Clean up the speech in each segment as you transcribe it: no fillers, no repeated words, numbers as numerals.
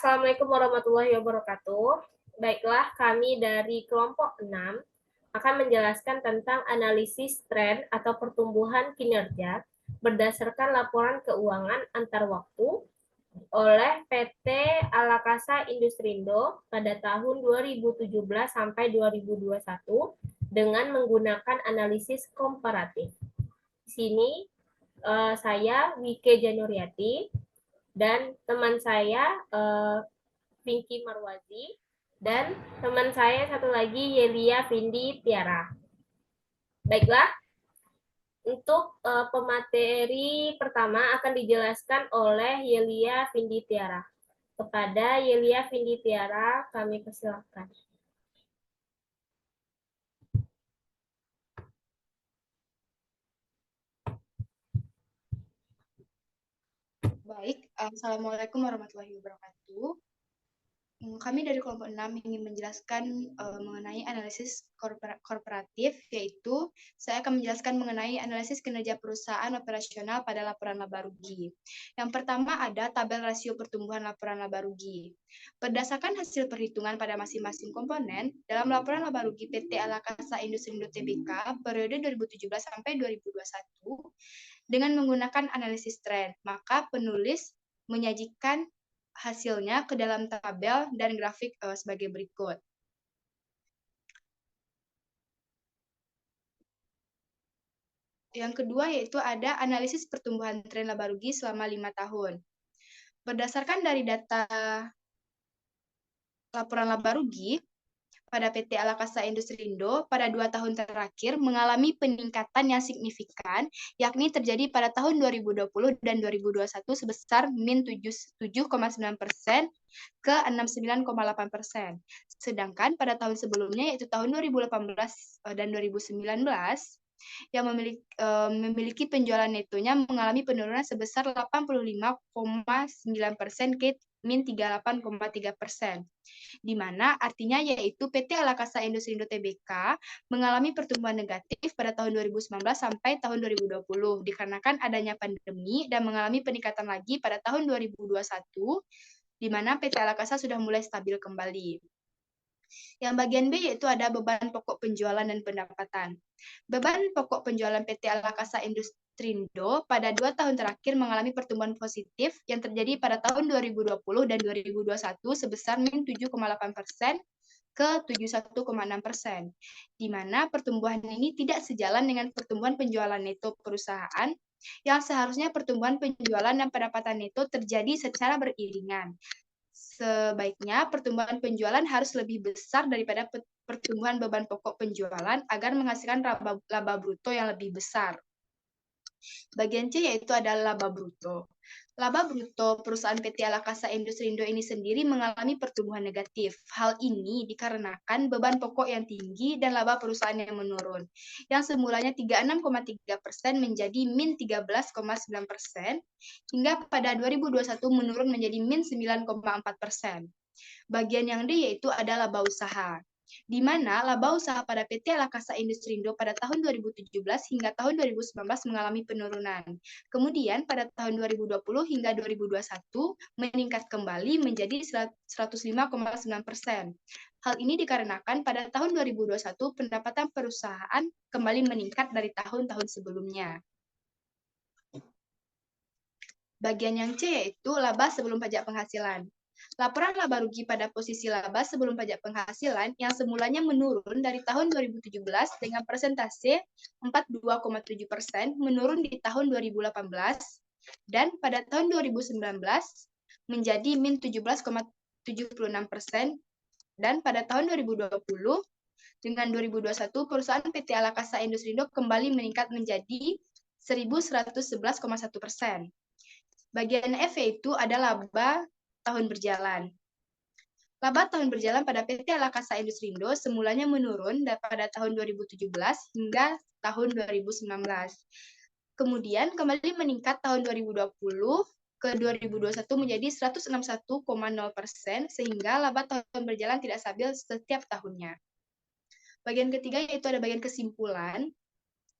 Assalamualaikum warahmatullahi wabarakatuh. Baiklah, kami dari kelompok 6 akan menjelaskan tentang analisis tren atau pertumbuhan kinerja berdasarkan laporan keuangan antar waktu oleh PT Alakasa Industrindo pada tahun 2017 sampai 2021 dengan menggunakan analisis komparatif. Di sini saya Wike Januriati dan teman saya Pinky Marwazi, dan teman saya satu lagi Yelia Vindi Tiara. Baiklah, untuk pemateri pertama akan dijelaskan oleh Yelia Vindi Tiara. Kepada Yelia Vindi Tiara, kami persilakan. Baik, Assalamualaikum warahmatullahi wabarakatuh. Kami dari kelompok 6 ingin menjelaskan mengenai analisis korporatif, yaitu saya akan menjelaskan mengenai analisis kinerja perusahaan operasional pada laporan laba rugi. Yang pertama ada tabel rasio pertumbuhan laporan laba rugi. Berdasarkan hasil perhitungan pada masing-masing komponen, dalam laporan laba rugi PT Alakasa Industrindo Tbk periode 2017 sampai 2021, dengan menggunakan analisis tren, maka penulis menyajikan hasilnya ke dalam tabel dan grafik sebagai berikut. Yang kedua yaitu ada analisis pertumbuhan tren laba rugi selama 5 tahun. Berdasarkan dari data laporan laba rugi, pada PT Alakasa Industrindo pada 2 tahun terakhir mengalami peningkatan yang signifikan, yakni terjadi pada tahun 2020 dan 2021 sebesar min 7,9% ke 69,8%. Sedangkan pada tahun sebelumnya, yaitu tahun 2018 dan 2019, yang memiliki penjualan netonya mengalami penurunan sebesar 85,9% ke min 38,3%. Di mana artinya yaitu PT Alakasa Industrindo Tbk mengalami pertumbuhan negatif pada tahun 2019 sampai tahun 2020 dikarenakan adanya pandemi dan mengalami peningkatan lagi pada tahun 2021 di mana PT Alakasa sudah mulai stabil kembali. Yang bagian B yaitu ada beban pokok penjualan dan pendapatan. Beban pokok penjualan PT Alakasa Industrindo pada 2 tahun terakhir mengalami pertumbuhan positif yang terjadi pada tahun 2020 dan 2021 sebesar min 7,8% ke 71,6%, di mana pertumbuhan ini tidak sejalan dengan pertumbuhan penjualan neto perusahaan yang seharusnya pertumbuhan penjualan dan pendapatan neto terjadi secara beriringan. Sebaiknya pertumbuhan penjualan harus lebih besar daripada pertumbuhan beban pokok penjualan agar menghasilkan laba bruto yang lebih besar. Bagian C yaitu adalah laba bruto. Laba bruto perusahaan PT Alakasa Industrindo ini sendiri mengalami pertumbuhan negatif. Hal ini dikarenakan beban pokok yang tinggi dan laba perusahaan yang menurun. Yang semulanya 36,3% menjadi min 13,9%, hingga pada 2021 menurun menjadi min 9,4%. Bagian yang D yaitu adalah laba usaha, di mana laba usaha pada PT Alakasa Industrindo pada tahun 2017 hingga tahun 2019 mengalami penurunan. Kemudian pada tahun 2020 hingga 2021 meningkat kembali menjadi 105,9%. Hal ini dikarenakan pada tahun 2021 pendapatan perusahaan kembali meningkat dari tahun-tahun sebelumnya. Bagian yang C yaitu laba sebelum pajak penghasilan. Laporan laba rugi pada posisi laba sebelum pajak penghasilan yang semulanya menurun dari tahun 2017 dengan persentase 42,7% menurun di tahun 2018 dan pada tahun 2019 menjadi min 17,76% dan pada tahun 2020 dengan 2021 perusahaan PT Alakasa Industrindo kembali meningkat menjadi 1.111,1%. Bagian F yaitu ada laba tahun berjalan. Laba tahun berjalan pada PT Alakasa Industrindo semulanya menurun pada tahun 2017 hingga tahun 2019. Kemudian kembali meningkat tahun 2020 ke 2021 menjadi 161,0% sehingga laba tahun berjalan tidak stabil setiap tahunnya. Bagian ketiga yaitu ada bagian kesimpulan,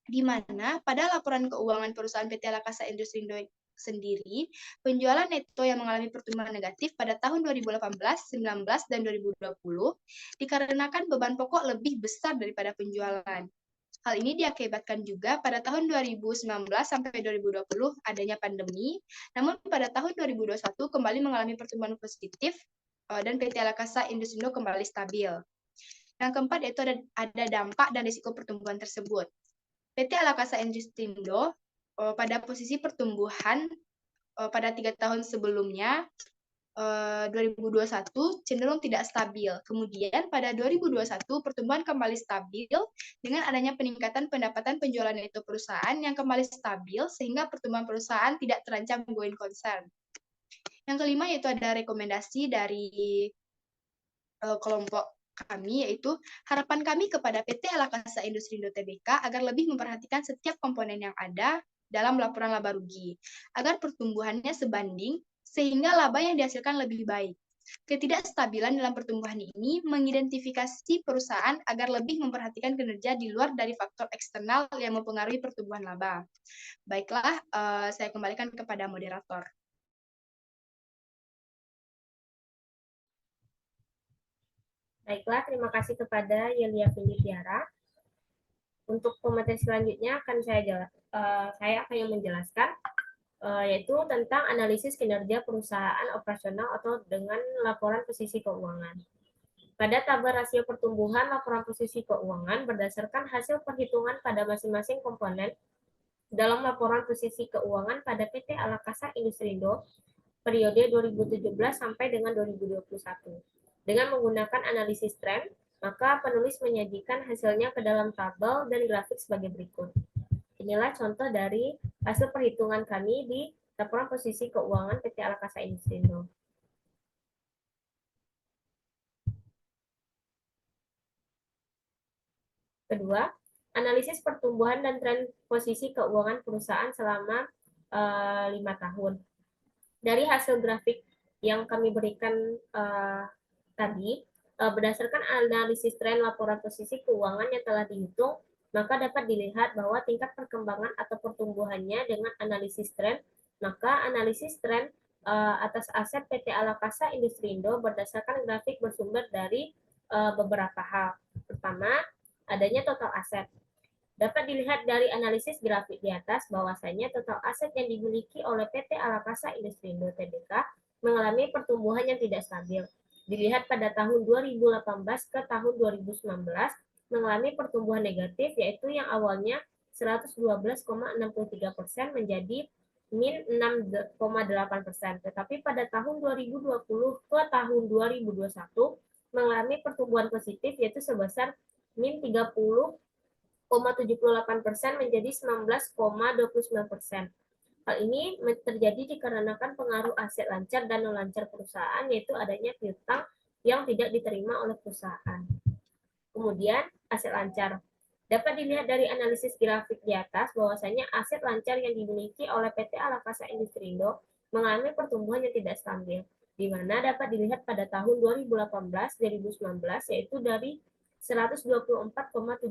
di mana pada laporan keuangan perusahaan PT Alakasa Industrindo sendiri, penjualan neto yang mengalami pertumbuhan negatif pada tahun 2018, 19, dan 2020 dikarenakan beban pokok lebih besar daripada penjualan. Hal ini diakibatkan juga pada tahun 2019 sampai 2020 adanya pandemi, namun pada tahun 2021 kembali mengalami pertumbuhan positif dan PT Alakasa Industrindo kembali stabil. Yang keempat yaitu ada dampak dan risiko pertumbuhan tersebut. PT Alakasa Industrindo pada posisi pertumbuhan pada 3 tahun sebelumnya 2021 cenderung tidak stabil. Kemudian pada 2021 pertumbuhan kembali stabil dengan adanya peningkatan pendapatan penjualan neto perusahaan yang kembali stabil sehingga pertumbuhan perusahaan tidak terancam going concern. Yang kelima yaitu ada rekomendasi dari kelompok kami, yaitu harapan kami kepada PT Alakasa Industrindo Tbk agar lebih memperhatikan setiap komponen yang ada dalam laporan laba rugi, agar pertumbuhannya sebanding sehingga laba yang dihasilkan lebih baik. Ketidakstabilan dalam pertumbuhan ini mengidentifikasi perusahaan agar lebih memperhatikan kinerja di luar dari faktor eksternal yang mempengaruhi pertumbuhan laba. Baiklah, saya kembalikan kepada moderator. Baiklah, terima kasih kepada Yelia Filipiara. Untuk pemateri selanjutnya saya akan menjelaskan yaitu tentang analisis kinerja perusahaan operasional atau dengan laporan posisi keuangan. Pada tabel rasio pertumbuhan laporan posisi keuangan berdasarkan hasil perhitungan pada masing-masing komponen dalam laporan posisi keuangan pada PT Alakasa Industrindo periode 2017 sampai dengan 2021. Dengan menggunakan analisis tren, maka penulis menyajikan hasilnya ke dalam tabel dan grafik sebagai berikut. Inilah contoh dari hasil perhitungan kami di laporan posisi keuangan PT Alakasa Industrindo. Kedua, analisis pertumbuhan dan tren posisi keuangan perusahaan selama 5 tahun. Dari hasil grafik yang kami berikan tadi, berdasarkan analisis tren laporan posisi keuangan yang telah dihitung, maka dapat dilihat bahwa tingkat perkembangan atau pertumbuhannya dengan analisis tren, maka analisis tren atas aset PT Alakasa Industrindo berdasarkan grafik bersumber dari beberapa hal. Pertama, adanya total aset. Dapat dilihat dari analisis grafik di atas bahwasanya total aset yang dimiliki oleh PT Alakasa Industrindo Tbk mengalami pertumbuhan yang tidak stabil. Dilihat pada tahun 2018 ke tahun 2019 mengalami pertumbuhan negatif, yaitu yang awalnya 112,63% menjadi min 6,8%. Tetapi pada tahun 2020 ke tahun 2021 mengalami pertumbuhan positif, yaitu sebesar min 30,78% menjadi 19,29%. Hal ini terjadi dikarenakan pengaruh aset lancar dan non lancar perusahaan, yaitu adanya piutang yang tidak diterima oleh perusahaan. Kemudian aset lancar. Dapat dilihat dari analisis grafik di atas bahwasanya aset lancar yang dimiliki oleh PT Alakasa Industrindo mengalami pertumbuhan yang tidak stabil, di mana dapat dilihat pada tahun 2018-2019 yaitu dari 124,73%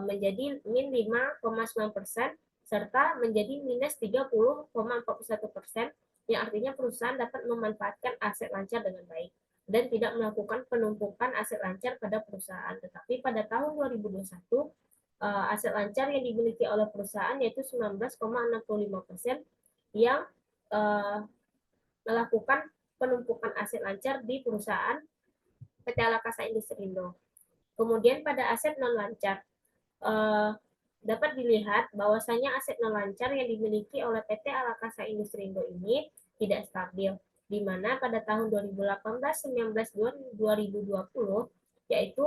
menjadi min 5,9% serta menjadi minus 30,41%, yang artinya perusahaan dapat memanfaatkan aset lancar dengan baik dan tidak melakukan penumpukan aset lancar pada perusahaan. Tetapi pada tahun 2021, aset lancar yang dimiliki oleh perusahaan yaitu 19,65% yang melakukan penumpukan aset lancar di perusahaan PT Alakasa Industrindo. Kemudian pada aset non lancar, dapat dilihat bahwasanya aset non lancar yang dimiliki oleh PT Alakasa Industrindo ini tidak stabil, di mana pada tahun 2018, 19, 2020 yaitu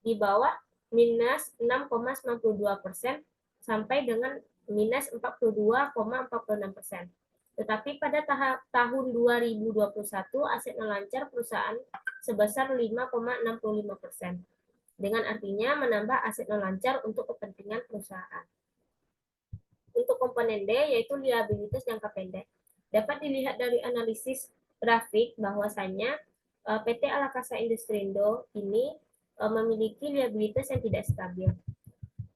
di bawah minus 6,92% sampai dengan minus 42,46%. Tetapi pada tahun 2021 aset non lancar perusahaan sebesar 5,65%. Dengan artinya menambah aset non lancar untuk kepentingan perusahaan. Untuk komponen D yaitu liabilitas jangka pendek. Dapat dilihat dari analisis grafik bahwasannya PT Alakasa Industrindo ini memiliki liabilitas yang tidak stabil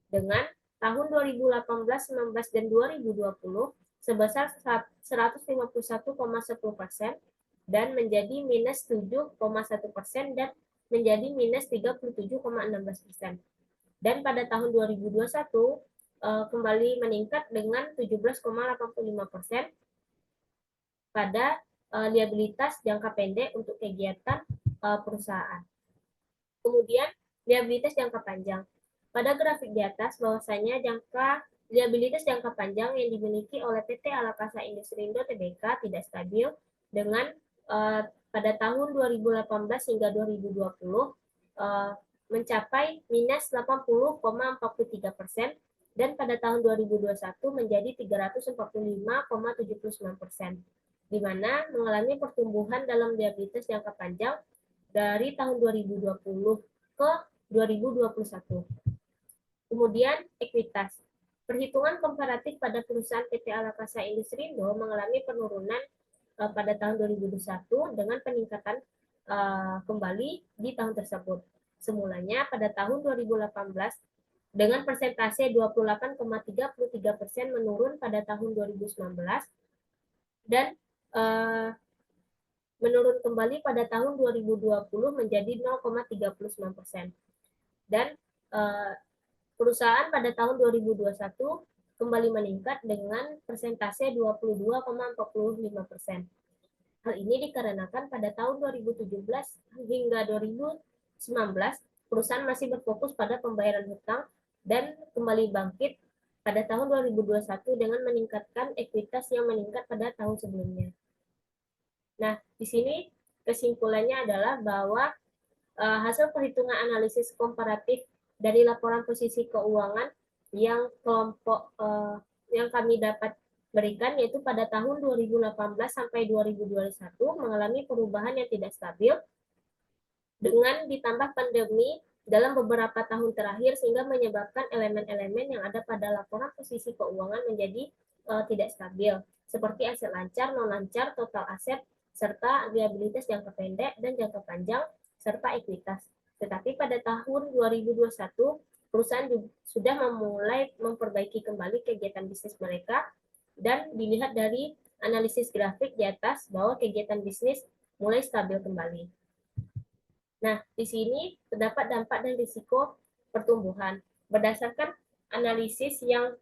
dengan tahun 2018, 19, dan 2020 sebesar 151,10% dan menjadi minus 7,1% dan menjadi minus 37,16%. Dan pada tahun 2021 kembali meningkat dengan 17,85% pada liabilitas jangka pendek untuk kegiatan perusahaan. Kemudian liabilitas jangka panjang. Pada grafik di atas bahwasanya liabilitas jangka panjang yang dimiliki oleh PT Alakasa Industrindo Tbk tidak stabil dengan pada tahun 2018 hingga 2020 mencapai minus 80,43% dan pada tahun 2021 menjadi 345,79%, di mana mengalami pertumbuhan dalam liabilitas jangka panjang dari tahun 2020 ke 2021. Kemudian ekuitas. Perhitungan komparatif pada perusahaan PT Alakasa Industrindo mengalami penurunan pada tahun 2021 dengan peningkatan kembali di tahun tersebut. Semulanya pada tahun 2018 dengan persentase 28,33% menurun pada tahun 2019 dan menurun kembali pada tahun 2020 menjadi 0,39%. Dan perusahaan pada tahun 2021 kembali meningkat dengan persentase 22,45%. Hal ini dikarenakan pada tahun 2017 hingga 2019 perusahaan masih berfokus pada pembayaran hutang dan kembali bangkit pada tahun 2021 dengan meningkatkan ekuitas yang meningkat pada tahun sebelumnya. Nah, di sini kesimpulannya adalah bahwa hasil perhitungan analisis komparatif dari laporan posisi keuangan yang yang kami dapat berikan yaitu pada tahun 2018 sampai 2021 mengalami perubahan yang tidak stabil dengan ditambah pandemi dalam beberapa tahun terakhir sehingga menyebabkan elemen-elemen yang ada pada laporan posisi keuangan menjadi tidak stabil seperti aset lancar, non lancar, total aset, serta liabilitas jangka pendek dan jangka panjang serta ekuitas. Tetapi pada tahun 2021 perusahaan sudah memulai memperbaiki kembali kegiatan bisnis mereka dan dilihat dari analisis grafik di atas bahwa kegiatan bisnis mulai stabil kembali. Nah, di sini terdapat dampak dan risiko pertumbuhan. Berdasarkan analisis yang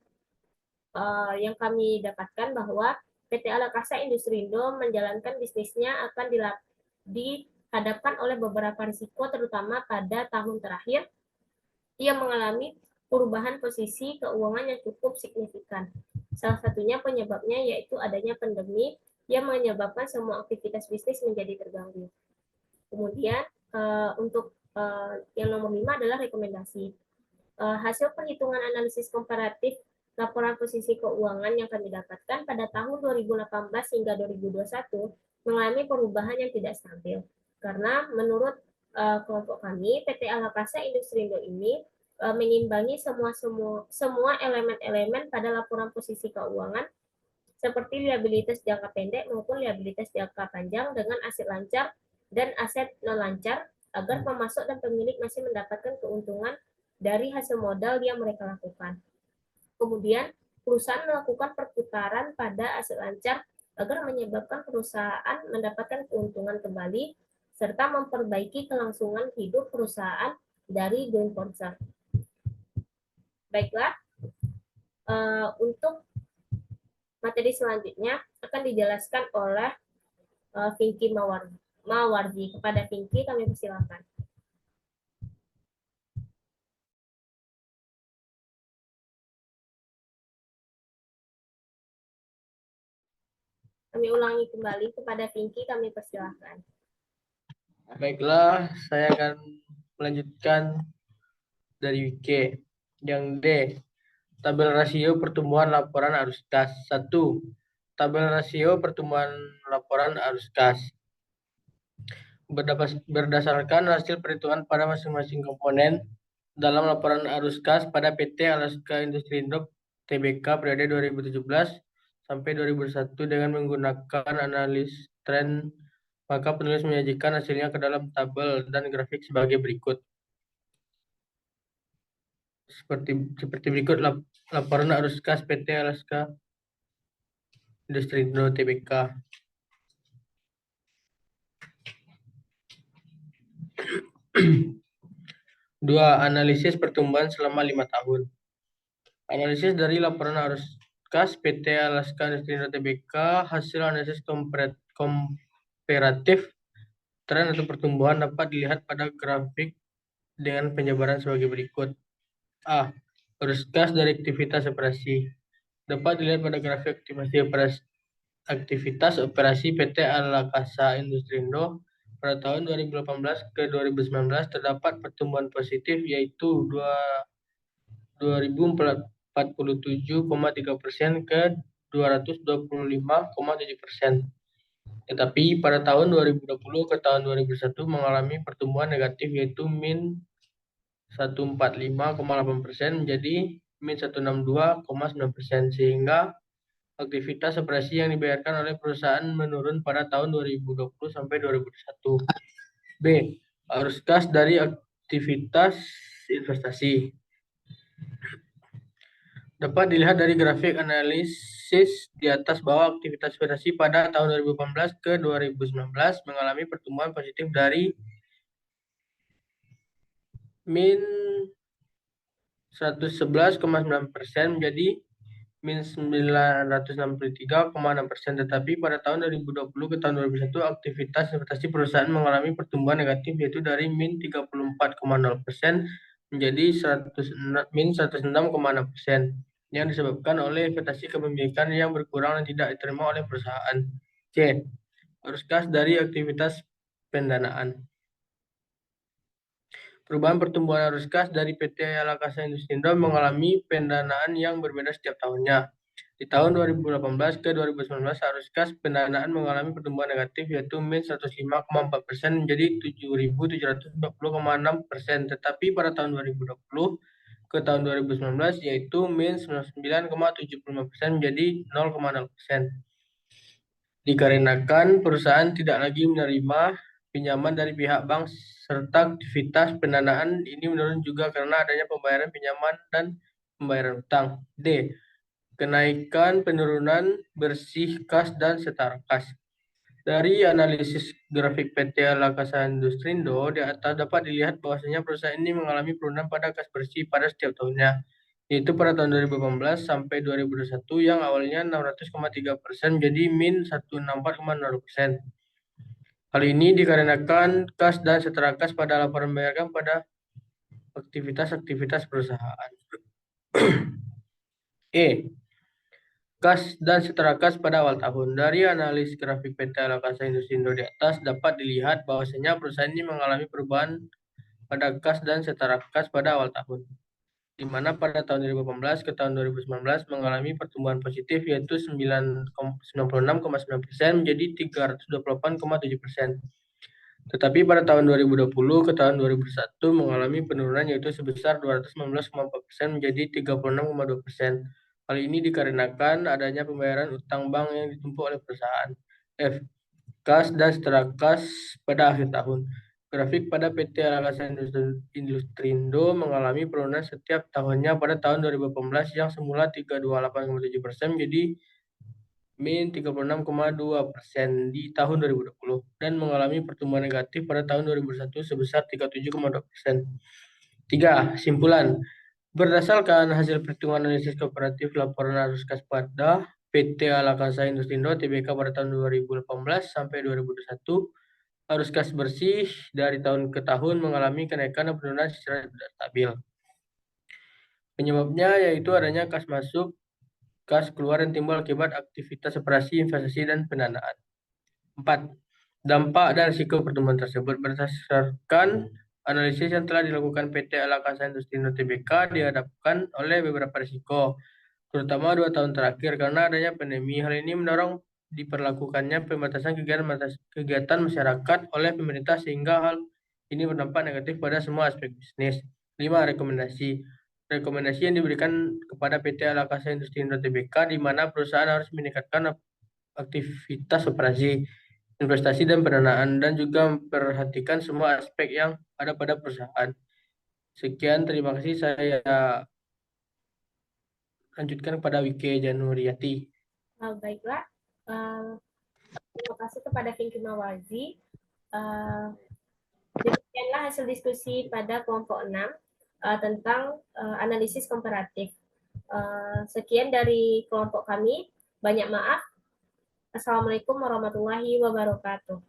kami dapatkan bahwa PT Alakasa Industrindo menjalankan bisnisnya akan dihadapkan oleh beberapa risiko, terutama pada tahun terakhir ia mengalami perubahan posisi keuangan yang cukup signifikan. Salah satunya penyebabnya yaitu adanya pandemi yang menyebabkan semua aktivitas bisnis menjadi terganggu. Kemudian untuk yang nomor 5 adalah rekomendasi. Hasil perhitungan analisis komparatif laporan posisi keuangan yang kami dapatkan pada tahun 2018 hingga 2021 mengalami perubahan yang tidak stabil. Karena menurut kelompok kami, PT Alakasa Industrindo ini mengimbangi semua elemen-elemen pada laporan posisi keuangan seperti liabilitas jangka pendek maupun liabilitas jangka panjang dengan aset lancar dan aset non lancar agar pemasok dan pemilik masih mendapatkan keuntungan dari hasil modal yang mereka lakukan. Kemudian, perusahaan melakukan perputaran pada aset lancar agar menyebabkan perusahaan mendapatkan keuntungan kembali serta memperbaiki kelangsungan hidup perusahaan dari going concern. Baiklah, untuk materi selanjutnya akan dijelaskan oleh Pinky Mawardi. Kepada Pinky kami persilakan. Kami ulangi kembali kepada Pinky, kami persilakan. Baiklah, saya akan melanjutkan dari Wike. Yang D, tabel rasio pertumbuhan laporan arus kas. 1. Tabel rasio pertumbuhan laporan arus kas. Berdasarkan hasil perhitungan pada masing-masing komponen dalam laporan arus kas pada PT Alakasa Industrindo Tbk periode 2017 sampai 2021 dengan menggunakan analis tren, maka penulis menyajikan hasilnya ke dalam tabel dan grafik sebagai berikut. seperti berikut laporan arus kas PT Alaska Industrindo Tbk. Dua, analisis pertumbuhan selama 5 tahun. Analisis dari laporan arus kas PT Alaska Industrindo Tbk, hasil analisis komparatif tren atau pertumbuhan dapat dilihat pada grafik dengan penjabaran sebagai berikut. A. Arus kas dari aktivitas operasi. Dapat dilihat pada grafik aktivitas operasi PT Alakasa Industrindo pada tahun 2018 ke 2019 terdapat pertumbuhan positif yaitu 2.047,3% ke 225,7%. Tetapi pada tahun 2020 ke tahun 2021 mengalami pertumbuhan negatif yaitu min 145,8% menjadi min 162,9%, sehingga aktivitas operasi yang dibayarkan oleh perusahaan menurun pada tahun 2020 sampai 2021. B. Arus kas dari aktivitas investasi. Dapat dilihat dari grafik analisis di atas bahwa aktivitas investasi pada tahun 2018 ke 2019 mengalami pertumbuhan positif dari min 111,9% menjadi min 963,6%. Tetapi pada tahun 2020 ke tahun 2021 aktivitas investasi perusahaan mengalami pertumbuhan negatif yaitu dari min 34,0% menjadi min 106,6% yang disebabkan oleh investasi kepemilikan yang berkurang dan tidak diterima oleh perusahaan. C. Arus kas dari aktivitas pendanaan. Perubahan pertumbuhan arus kas dari PT Alakasa Industrindo mengalami pendanaan yang berbeda setiap tahunnya. Di tahun 2018 ke 2019 arus kas pendanaan mengalami pertumbuhan negatif yaitu min 105,4% menjadi 7.740,6%. Tetapi pada tahun 2020 ke tahun 2019 yaitu min 99,75% menjadi 0,0%. Dikarenakan perusahaan tidak lagi menerima pinjaman dari pihak bank serta aktivitas pendanaan ini menurun juga karena adanya pembayaran pinjaman dan pembayaran utang. D. Kenaikan penurunan bersih kas dan setara kas. Dari analisis grafik PT Alakasa Industrindo di atas dapat dilihat bahwasanya perusahaan ini mengalami penurunan pada kas bersih pada setiap tahunnya, yaitu pada tahun 2018 sampai 2021 yang awalnya 600,3% menjadi min 164,0%. Hal ini dikarenakan kas dan setara kas pada laporan membayarkan pada aktivitas perusahaan. E. Kas dan setara kas pada awal tahun. Dari analis grafik PT Alakasa Industrindo di atas dapat dilihat bahwasanya perusahaan ini mengalami perubahan pada kas dan setara kas pada awal tahun, di mana pada tahun 2018 ke tahun 2019 mengalami pertumbuhan positif yaitu 96,9% menjadi 328,7%. Tetapi pada tahun 2020 ke tahun 2021 mengalami penurunan yaitu sebesar 219,4% menjadi 36,2%. Hal ini dikarenakan adanya pembayaran utang bank yang ditumpuk oleh perusahaan. F. Kas dan setara kas pada akhir tahun. Grafik pada PT Alakasa Industrindo mengalami penurunan setiap tahunnya pada tahun 2018 yang semula 328,7% menjadi min 36,2% di tahun 2020 dan mengalami pertumbuhan negatif pada tahun 2021 sebesar 37,2%. 3. Simpulan. Berdasarkan hasil perhitungan analisis kooperatif laporan arus kas pada PT Alakasa Industrindo Tbk pada tahun 2018 sampai 2021, arus kas bersih dari tahun ke tahun mengalami kenaikan dan penurunan secara tidak stabil. Penyebabnya yaitu adanya kas masuk, kas keluar yang timbul akibat aktivitas operasi, investasi, dan pendanaan. 4. Dampak dan risiko pertumbuhan tersebut. Berdasarkan analisis yang telah dilakukan PT Alakasa Industrindo Tbk dihadapkan oleh beberapa risiko, terutama 2 tahun terakhir karena adanya pandemi. Hal ini mendorong diperlakukannya pembatasan kegiatan masyarakat oleh pemerintah sehingga hal ini berdampak negatif pada semua aspek bisnis. 5. Rekomendasi yang diberikan kepada PT Alakasa Industrindo Tbk di mana perusahaan harus meningkatkan aktivitas operasi, investasi dan pendanaan dan juga memperhatikan semua aspek yang ada pada perusahaan Sekian, terima kasih. Saya lanjutkan kepada Wike Januriati. Baiklah, terima kasih kepada Vinky Mawazi. Demikianlah hasil diskusi pada kelompok 6 tentang analisis komparatif. Sekian dari kelompok kami. Banyak maaf. Assalamualaikum warahmatullahi wabarakatuh.